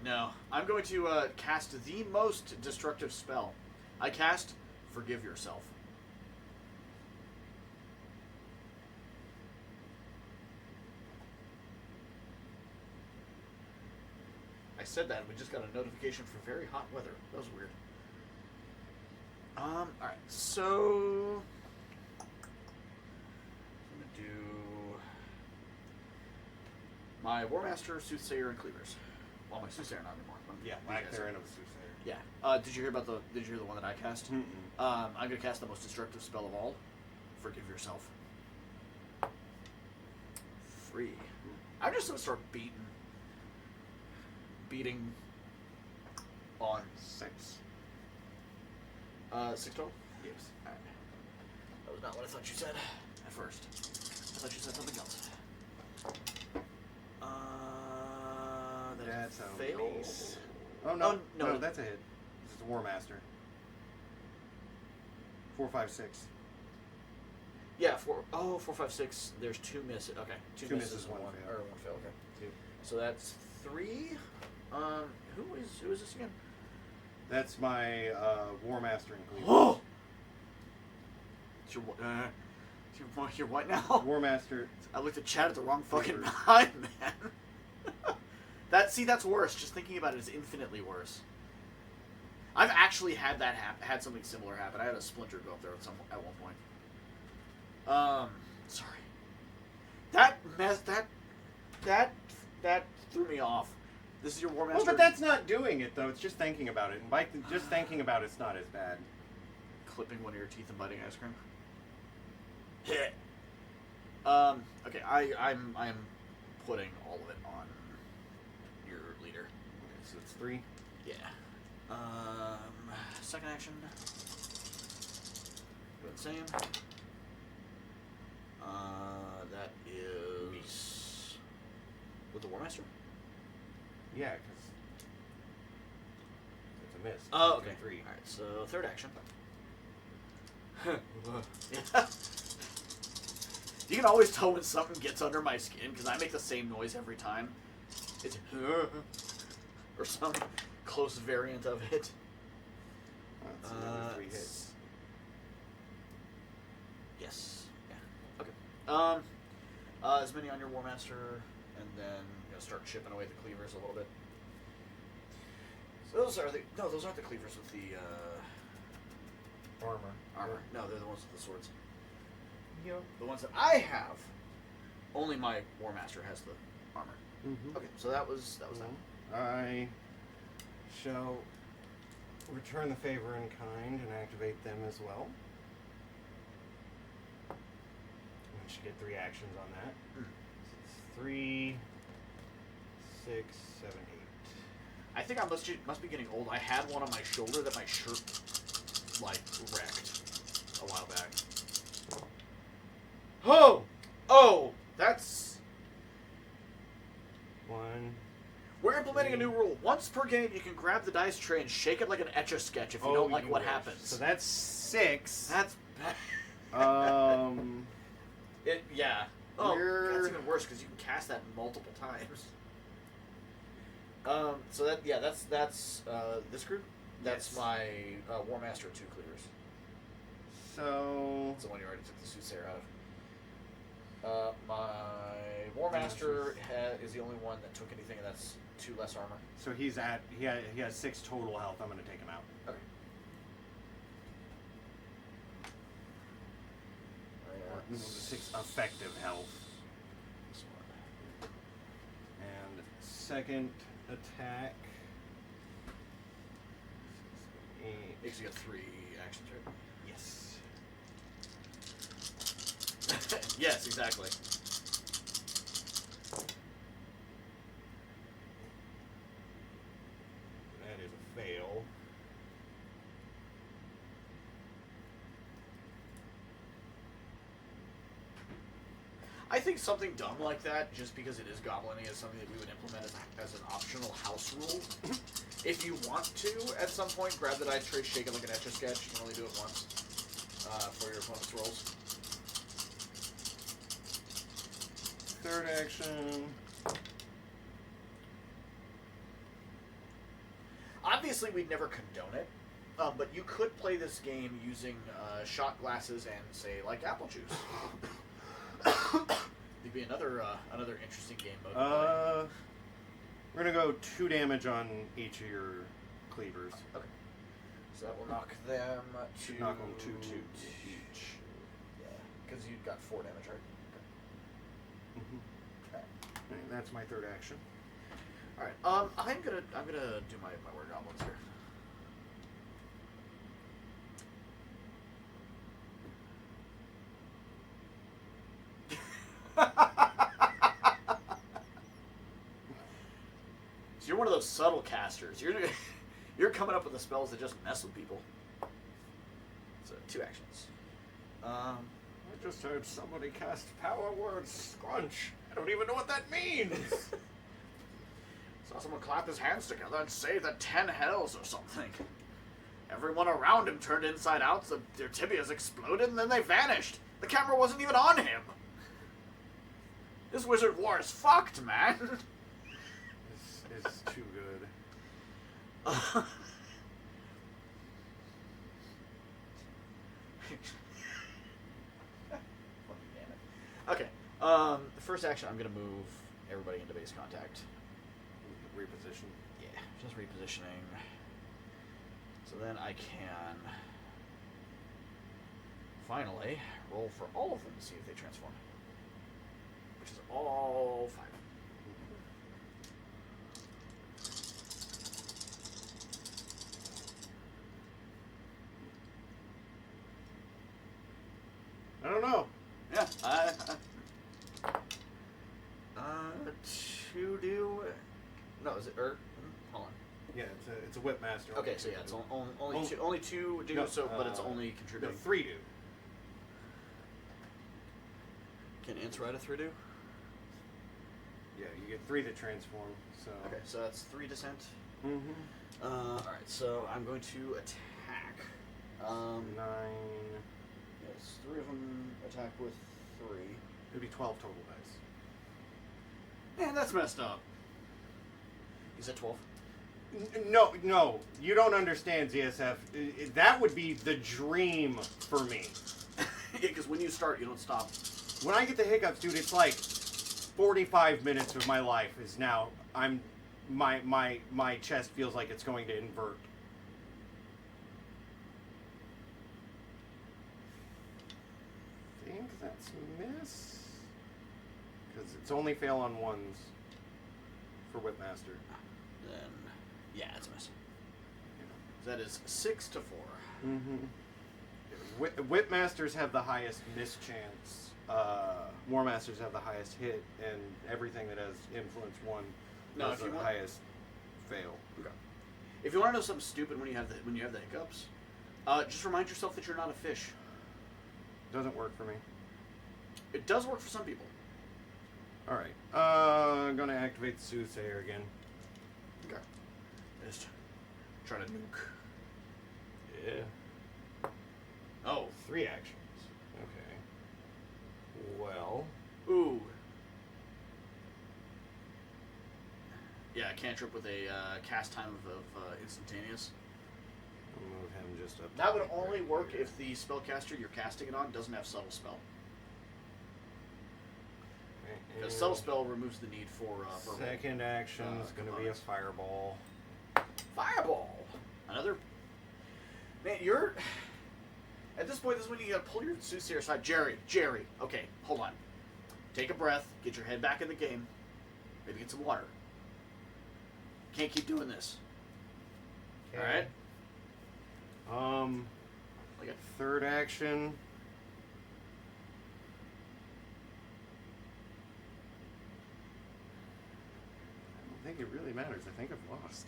No. I'm going to cast the most destructive spell. I cast Forgive Yourself. I said that and we just got a notification for very hot weather. That was weird. Alright, so I'm gonna do my Warmaster, Soothsayer, and Cleavers. Well, my Soothsayer not anymore. Yeah, Black Theron of Soothsayer. Yeah. Did you hear the one that I cast? Mm-mm. I'm gonna cast the most destructive spell of all. Forgive Yourself. Free. I'm just gonna start beating on 6. 6 total? Yes. Alright. That was not what I thought you said at first. I thought you said something else. That's a a fail. miss. Oh no, no, no, that's a hit. This is a War Master. 4, 5, 6. Yeah, 4, 5, 6. There's 2 misses. Okay, 2 misses, one one fail. or 1 fail. Okay. 2. So that's 3. Who is this again? That's my War Master in Cleveland. Oh! You're what now? War Master. I looked at chat at the wrong fucking time, man. That's worse. Just thinking about it is infinitely worse. I've actually had had something similar happen. I had a splinter go up there at one point. Sorry. That threw me off. This is your War Master. Well, but that's not doing it though. It's just thinking about it, and by just thinking about it's not as bad. Clipping one of your teeth and biting ice cream. Okay, I'm putting all of it on your leader. Okay, so it's 3. Yeah. Second action. Do the same. That is with the War Master. Yeah, because it's a miss. Oh, okay. 3. All right. So third action. You can always tell when something gets under my skin because I make the same noise every time. It's or some close variant of it. That's another 3 hits. Yes. Yeah. Okay. As many on your War Master, and then start chipping away the cleavers a little bit. So those are those aren't the cleavers with the Armor. No, they're the ones with the swords. Yep. The ones that I have, only my War Master has the armor. Mm-hmm. Okay, so that was that. I shall return the favor in kind and activate them as well. We should get 3 actions on that. Mm. So it's 3, 6, 7, 8. I think I must be getting old. I had one on my shoulder that my shirt wrecked a while back. Oh, that's. 1. We're implementing a new rule. Once per game, you can grab the dice tray and shake it like an Etch-a-Sketch if you don't like what happens. So that's 6. That's bad. Yeah. Oh, that's even worse because you can cast that multiple times. So that's this group. That's Yes. my War Master 2 cleavers. So That's the one you already took the Soothsayer out of. My War Master is the only one that took anything, and that's 2 less armor. So he has 6 total health. I'm going to take him out. Okay. Or 6 effective health. This one. And second attack. 8. Makes you get 3 actions, right? Yes. Yes, exactly. That is a fail. I think something dumb like that, just because it is goblin-y, is something that we would implement as an optional house rule. If you want to, at some point, grab the dice tray, shake it like an Etch-a-Sketch. You can only do it once for your opponent's rolls. Third action. Obviously, we'd never condone it, but you could play this game using shot glasses and, say, like apple juice. It'd be another interesting game mode. To play. We're gonna go 2 damage on each of your cleavers. Okay. So that will knock them to Knock them 2 each. Yeah, because you got 4 damage, right? Mm-hmm. Okay. And that's my third action. All right. I'm gonna do my word goblins here. So you're one of those subtle casters. You're coming up with the spells that just mess with people. So 2 actions. I just heard somebody cast power word scrunch. I don't even know what that means. Saw someone clap his hands together and say the 10 hells or something. Everyone around him turned inside out, so their tibias exploded, and then they vanished. The camera wasn't even on him. This wizard war is fucked, man. This is too good. Okay. The first action, I'm gonna move everybody into base contact. Reposition. Yeah, just repositioning. So then I can finally roll for all of them to see if they transform. Which is all 5. I don't know. Yeah, No, is it? Hold on. Yeah, it's a whip master. Okay, so yeah, it's only two do. No, but it's only No, contributing. 3 do. Can ants ride a 3-do? Yeah, you get 3 to transform. So. Okay, so that's 3 descent. Mm-hmm. All right, so I'm going to attack. 9. Yes, 3 of them attack with 3. It'd be 12 total dice. Man, that's messed up. You said 12? No, you don't understand, ZSF. That would be the dream for me. Yeah, because when you start, you don't stop. When I get the hiccups, dude, it's like 45 minutes of my life is now. My chest feels like it's going to invert. I think that's miss. Because it's only fail on 1s for Whipmaster. Then, yeah, it's a miss. That is 6 to 4. Mm-hmm. Whipmasters have the highest miss chance. Warmasters have the highest hit, and everything that has influence 1 has the highest fail. Okay. If you want to know something stupid when you have the hiccups, just remind yourself that you're not a fish. Doesn't work for me. It does work for some people. All right. I'm gonna activate the Soothsayer again. Okay. Just try to nuke. Yeah. Oh. 3 actions. Okay. Well. Ooh. Yeah, a cantrip with a cast time of instantaneous. I'll move him just up. That would only work if the spellcaster you're casting it on doesn't have subtle spell. Because subtle spell removes the need for second action is going to be a fireball. Fireball. Another. Man, you're. At this point, this is when you gotta pull your Soothsayer aside. Jerry. Okay, hold on. Take a breath. Get your head back in the game. Maybe get some water. Can't keep doing this. Okay. All right. Like a third action. I don't think it really matters. I think I've lost.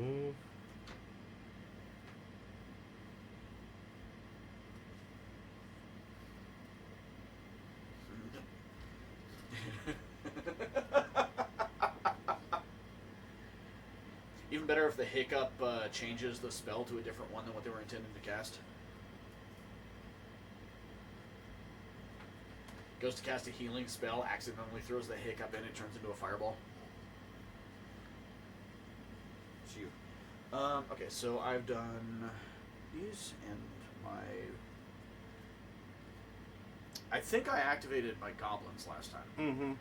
Mm-hmm. Even better if the hiccup changes the spell to a different one than what they were intending to cast. Goes to cast a healing spell, accidentally throws the hiccup in, it turns into a fireball. It's you. Okay, so I've done these and my... I think I activated my goblins last time. Mm-hmm.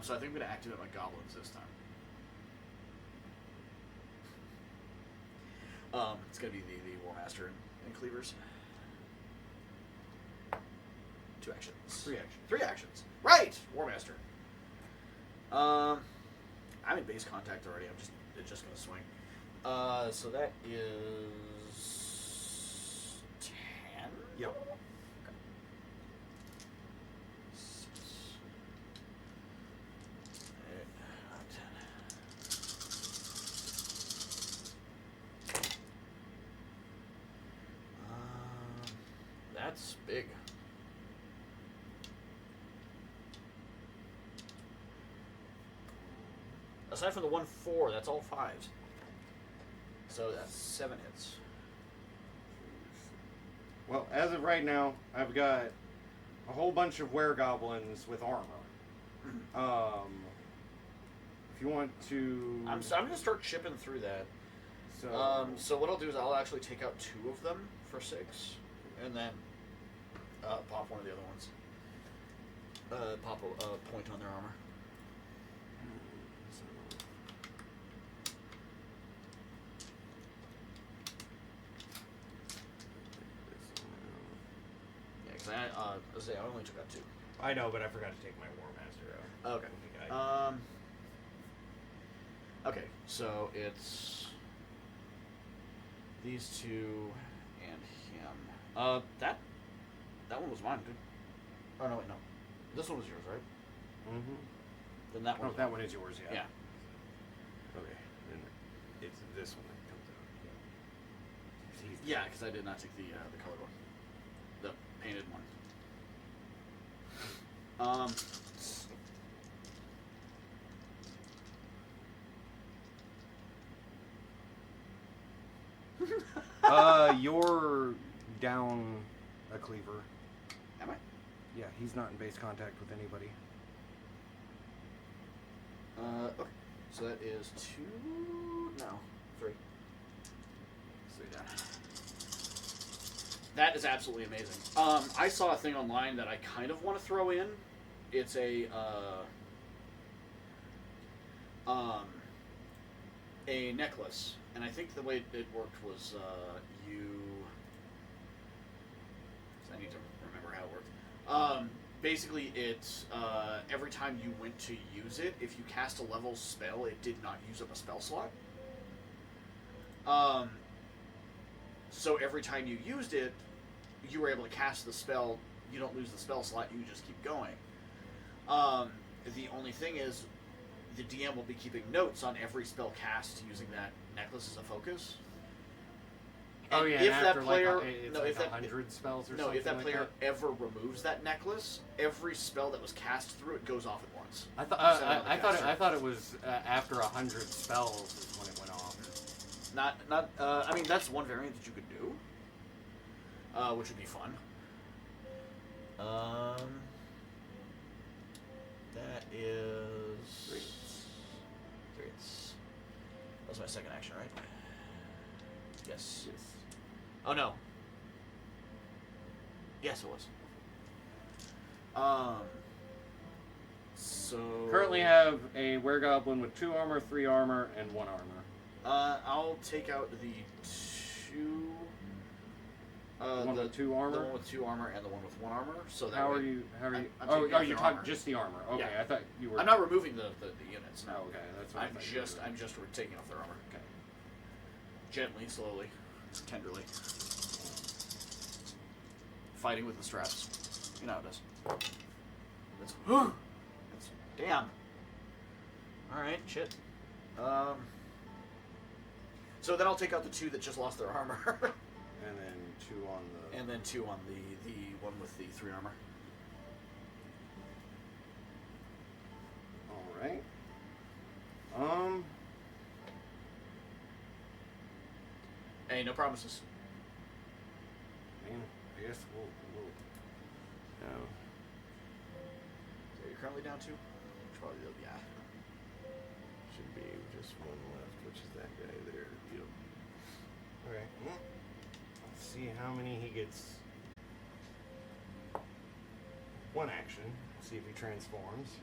So I think I'm going to activate my goblins this time. It's going to be the Warmaster and Cleavers. 2 actions. 3 actions. 3 actions. Right! Warmaster. I'm in base contact already. It's just going to swing. So that is 10? Yep. Okay. 10. That's big. Aside from the 1-4, that's all 5s. So that's 7 hits. Well, as of right now, I've got a whole bunch of weregoblins with armor. If you want to... I'm going to start chipping through that. So what I'll do is I'll actually take out 2 of them for 6, and then pop one of the other ones. Pop a point on their armor. Yeah, because I only took out 2. I know, but I forgot to take my Warmaster out. Okay. Okay, so it's these 2 and him. That one was mine, dude. Oh no, wait, no. This one was yours, right? Mm-hmm. Then that one. Oh, that one is yours, yeah. Yeah. Okay. Then it's this one that comes out. Yeah, because I did not take the colored one, the painted one. You're down a cleaver. Am I? Yeah, he's not in base contact with anybody. Okay. So that is 2. No, 3. 3 down. That is absolutely amazing. I saw a thing online that I kind of want to throw in. It's a necklace, and I think the way it worked was I need to remember how it worked. Basically, it's every time you went to use it, if you cast a level spell, it did not use up a spell slot. So every time you used it, you were able to cast the spell. You don't lose the spell slot. You just keep going. The only thing is, the DM will be keeping notes on every spell cast using that necklace as a focus. Oh yeah, if and that after player, it's no, like if that 100 spells or no, something if that like player that. ever removes that necklace, every spell that was cast through it goes off at once. I thought I thought it was after 100 spells is when it went off. Not. I mean, that's one variant that you could do, which would be fun. That is 3. That was my second action, right? Yes. Oh no. Yes, it was. So Currently have a weregoblin with 2 armor, 3 armor, and 1 armor. I'll take out the 2. The one with 2 armor. The one with 2 armor and the one with 1 armor. So that How way, are you? I'm Oh, taking out you're the talking armor. just the armor. Okay, Yeah. I thought you were. I'm not removing the units. No. Oh, okay, that's what I I'm thought you just were. taking off their armor. Okay. Gently, slowly, tenderly. Fighting with the straps. You know how it is. That's damn. Alright, shit. So then I'll take out the 2 that just lost their armor. And then 2 on the. And then 2 on the one with the 3 armor. Alright. Hey, no promises. Man, I guess we'll So you're currently down 2? Probably, yeah. Should be just one left, which is that guy there. Yep. Okay. Let's see how many he gets. 1 action. See if he transforms.